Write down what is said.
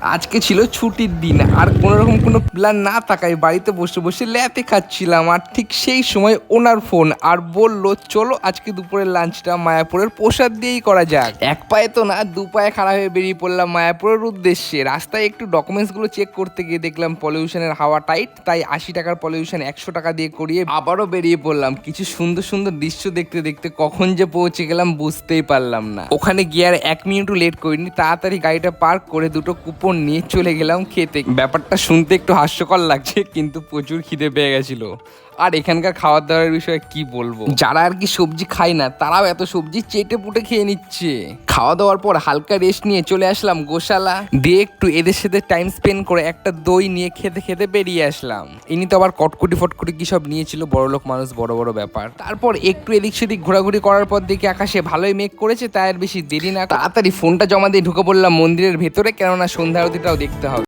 আজকে ছিল ছুটির দিন আর কোনোরকম কোনো প্ল্যান না থাকায় বাড়িতে বসে বসে ল্যাতে খাচ্ছিলাম। আর ঠিক সেই সময় ওনার ফোন আর বললো চলো আজকে দুপুরের লাঞ্চটা মায়াপুরের প্রসাদ দিয়েই করা যাক। এক পায়ে তো না, দু পায়ে খাড়া হয়ে বেরিয়ে পড়লাম মায়াপুরের উদ্দেশ্যে। রাস্তায় একটু ডকুমেন্টসগুলো চেক করতে গিয়ে দেখলাম পলিউশনের হাওয়া টাইট, তাই 80 টাকার পলিউশন 100 টাকা দিয়ে করিয়ে আবারও বেরিয়ে পড়লাম। কিছু সুন্দর সুন্দর দৃশ্য দেখতে দেখতে কখন যে পৌঁছে গেলাম বুঝতেই পারলাম না। ওখানে গিয়ে আর 1 মিনিটও লেট করিনি, তাড়াতাড়ি গাড়িটা পার্ক করে দুটো কুপন নিয়ে চলে গেলাম খেতে। ব্যাপারটা শুনতে একটু হাস্যকর লাগছে, কিন্তু প্রচুর খিদে পেয়ে গেছিল। আর এখানকার খাওয়ার দাওয়ার বিষয়ে কি বলবো, যারা আর কি সবজি খায় না তারাও এত সবজি চেটে পুটে খেয়ে নিচ্ছে। খাওয়া দাওয়ার পর হালকা রেস্ট নিয়ে চলে আসলাম গোশালা, দিয়ে একটু এদের সাথে টাইম স্পেন্ড করে একটা দই নিয়ে খেতে খেতে বেরিয়ে আসলাম। ইনি তো আবার কটকুটি ফটকুটি কি সব নিয়েছিল, বড়লোক মানুষ, বড় বড় ব্যাপার। তারপর একটু এদিক সেদিক ঘোরাঘুরি করার পর দেখি আকাশে ভালোই মেঘ করেছে, তাই আর বেশি দেরি না তাড়াতাড়ি ফোনটা জমা দিয়ে ঢুকে পড়লাম মন্দিরের ভেতরে, কেননা সন্ধ্যা আরতিটাও দেখতে হবে।